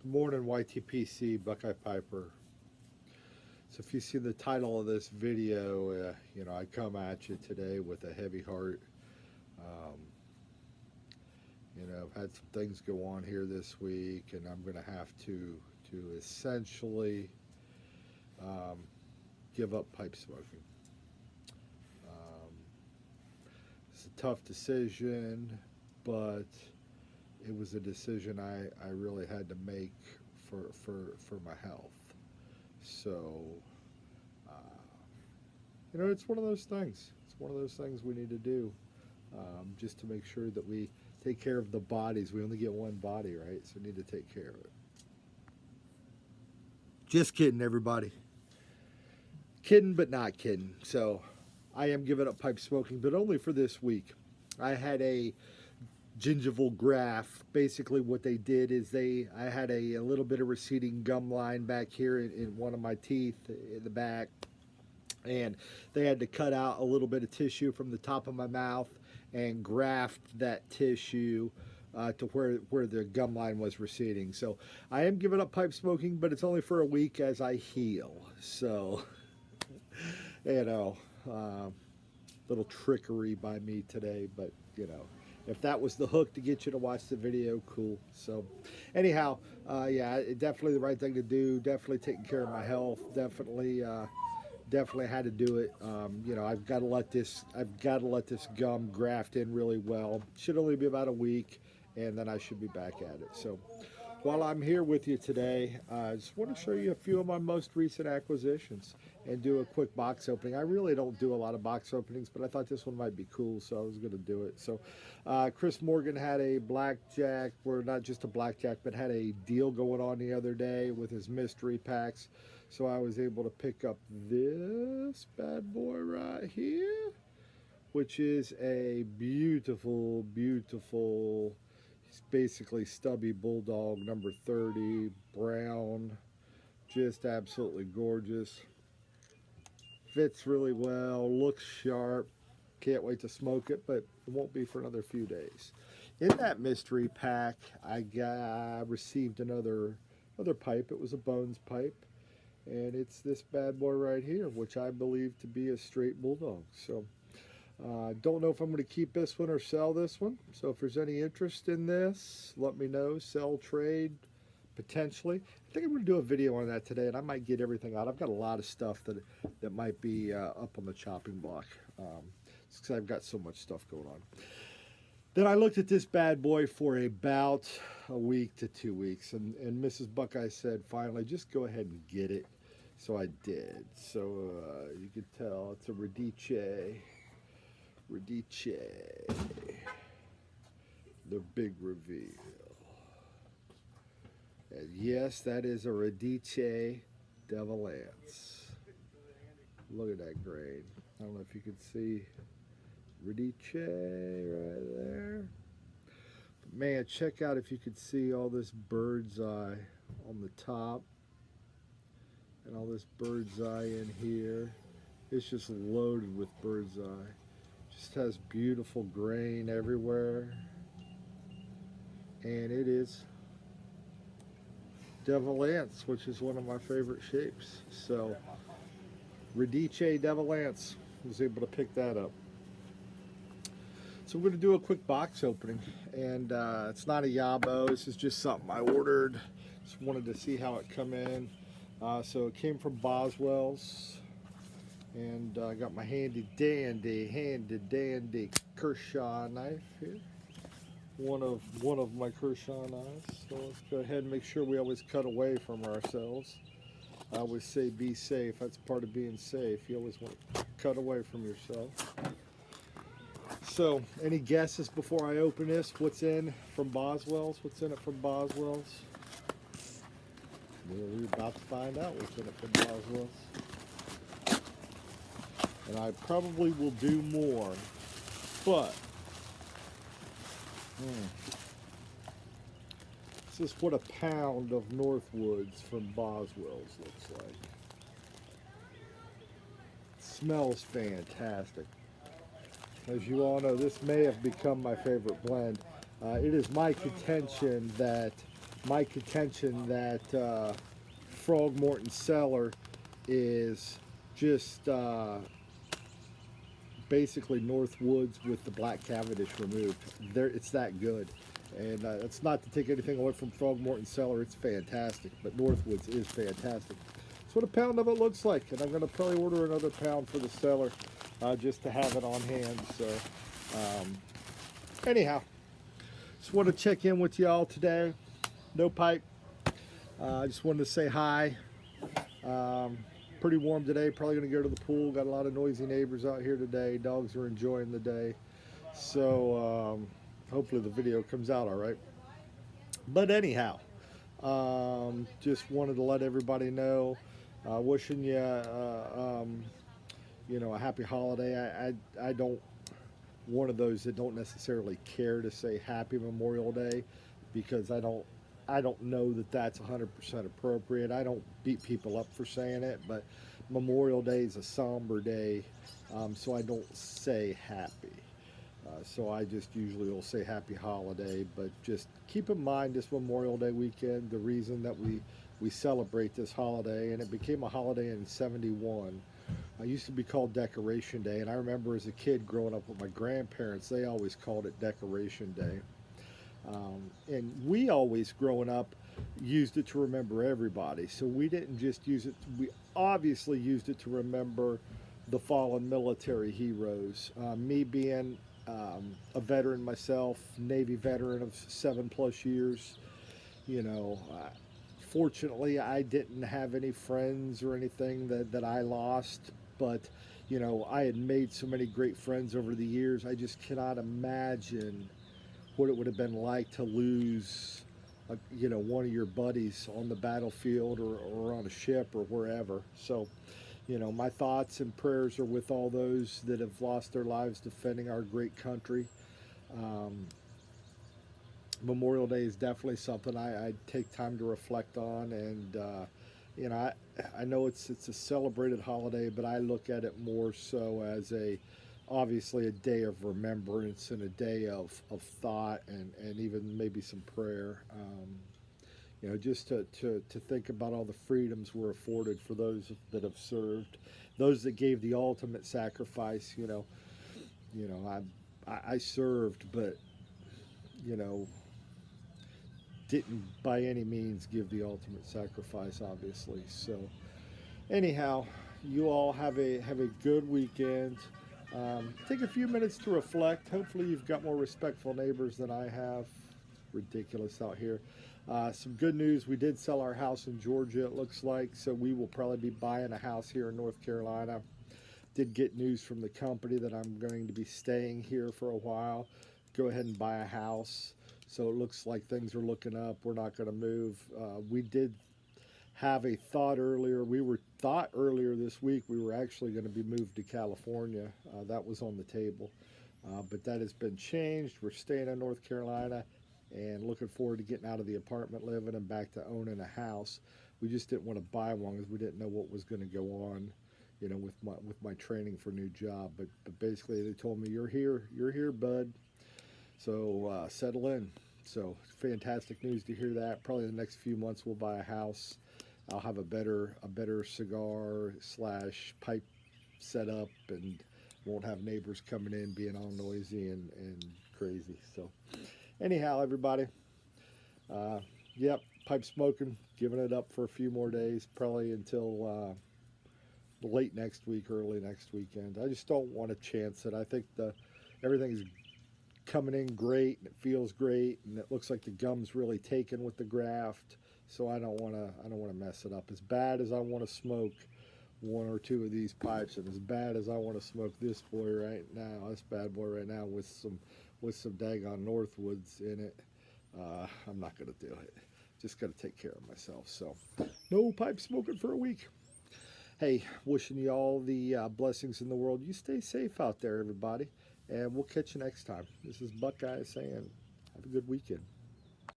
Good morning, YTPC, Buckeye Piper. So if you see the title of this video, I come at you today with a heavy heart. Um, I've had some things go on here this week, and I'm going to have to essentially um, give up pipe smoking. Um, it's a tough decision, but it was a decision I really had to make for my health. So, uh, it's one of those things. It's one of those things we need to do just to make sure that we take care of the bodies. We only get one body, right? So we need to take care of it. Just kidding, everybody. Kidding, but not kidding. So, I am giving up pipe smoking, but only for this week. I had a gingival graft. Basically what they did is I had a little bit of receding gum line back here in one of my teeth in the back, and they had to cut out a little bit of tissue from the top of my mouth and graft that tissue to where the gum line was receding. So I am giving up pipe smoking, but it's only for a week as I heal. So little trickery by me today, but if that was the hook to get you to watch the video, cool. So anyhow, definitely the right thing to do. Definitely taking care of my health. Definitely had to do it. I've got to let this gum graft in really well. Should only be about a week, and then I should be back at it. So while I'm here with you today, I just want to show you a few of my most recent acquisitions and do a quick box opening. I really don't do a lot of box openings, but I thought this one might be cool, so I was going to do it. So Chris Morgan had a blackjack, or not just a blackjack, but had a deal going on the other day with his mystery packs. So I was able to pick up this bad boy right here, which is a beautiful, beautiful, it's basically stubby bulldog number 30, brown, just absolutely gorgeous. Fits really well, looks sharp. Can't wait to smoke it, but it won't be for another few days. In that mystery pack, I received another pipe. It was a Bones pipe, and it's this bad boy right here, which I believe to be a straight bulldog. So don't know if I'm going to keep this one or sell this one. So if there's any interest in this, let me know. Sell, trade, potentially. I think I'm going to do a video on that today, and I might get everything out. I've got a lot of stuff that might be up on the chopping block. Because I've got so much stuff going on. Then I looked at this bad boy for about a week to 2 weeks, and Mrs. Buckeye said, finally, just go ahead and get it. So I did. So you can tell it's a Radice. The big reveal. And yes, that is a Radice Devilance. Look at that grain. I don't know if you can see Radice right there. But man, check out if you could see all this bird's eye on the top and all this bird's eye in here. It's just loaded with bird's eye. Just has beautiful grain everywhere. And it is Devilance, which is one of my favorite shapes. So Radice Devilance, was able to pick that up. So we're going to do a quick box opening, and it's not a Yabo. This is just something I ordered. Just wanted to see how it come in. So it came from Boswell's, and I got my handy dandy Kershaw knife here. One of my Kershaw knives. So let's go ahead and make sure we always cut away from ourselves. I always say be safe. That's part of being safe. You always want to cut away from yourself. So, any guesses before I open this? What's in from Boswell's? What's in it from Boswell's? Well, we're about to find out what's in it from Boswell's. And I probably will do more, but this is what a pound of Northwoods from Boswell's looks like. Smells fantastic. As you all know, this may have become my favorite blend. It is my contention that my contention that Frogmorton Cellar is just basically North Woods with the Black Cavendish removed. There, it's that good. And it's not to take anything away from Frogmorton Cellar. It's fantastic, but Northwoods is fantastic. That's what a pound of it looks like, and I'm going to probably order another pound for the cellar just to have it on hand. So, anyhow, just want to check in with y'all today. No pipe. I just wanted to say hi. Pretty warm today. Probably going to go to the pool. Got a lot of noisy neighbors out here today. Dogs are enjoying the day. So hopefully the video comes out all right. But anyhow, just wanted to let everybody know. Wishing you, you know, a happy holiday. I don't one of those that don't necessarily care to say Happy Memorial Day because I don't know that that's 100% appropriate. I don't beat people up for saying it, but Memorial Day is a somber day, so I don't say happy. So I just usually will say happy holiday, but just keep in mind this Memorial Day weekend, the reason that we celebrate this holiday, and it became a holiday in '71. It used to be called Decoration Day, and I remember as a kid growing up with my grandparents, they always called it Decoration Day. And we always, growing up, used it to remember everybody. So we didn't just use it, we obviously used it to remember the fallen military heroes. Me being a veteran myself, Navy veteran of 7+ years, you know, fortunately I didn't have any friends or anything that I lost, but you know, I had made so many great friends over the years. I just cannot imagine what it would have been like to lose, you know, one of your buddies on the battlefield or on a ship or wherever. So, you know, my thoughts and prayers are with all those that have lost their lives defending our great country. Memorial Day is definitely something I take time to reflect on, and you know, I know it's a celebrated holiday, but I look at it more so as obviously a day of remembrance and a day of thought and even maybe some prayer. You know, just to think about all the freedoms we're afforded for those that have served, those that gave the ultimate sacrifice. You know, I served, but you know, didn't by any means give the ultimate sacrifice, obviously. So, anyhow, you all have a good weekend. Take a few minutes to reflect. Hopefully you've got more respectful neighbors than I have. Ridiculous out here. Some good news, we did sell our house in Georgia, it looks like, so we will probably be buying a house here in North Carolina. Did get news from the company that I'm going to be staying here for a while. Go ahead and buy a house. So it looks like things are looking up. We're not going to move. We did have a thought earlier. Thought earlier this week we were actually going to be moved to California. That was on the table, but that has been changed. We're staying in North Carolina and looking forward to getting out of the apartment living and back to owning a house. We just didn't want to buy one because we didn't know what was going to go on, you know, with my training for a new job. But basically they told me, you're here, bud. So settle in. So fantastic news to hear that. Probably in the next few months we'll buy a house. I'll have a better cigar / pipe set up and won't have neighbors coming in being all noisy and crazy. So anyhow, everybody, yep, pipe smoking, giving it up for a few more days, probably until late next week, early next weekend. I just don't want to chance it. I think everything's coming in great and it feels great and it looks like the gum's really taken with the graft. So I don't want to mess it up. As bad as I want to smoke one or two of these pipes, and as bad as I want to smoke this boy right now, this bad boy right now with some daggone Northwoods in it, I'm not going to do it. Just got to take care of myself. So no pipe smoking for a week. Hey, wishing you all the blessings in the world. You stay safe out there, everybody, and we'll catch you next time. This is Buckeye saying have a good weekend.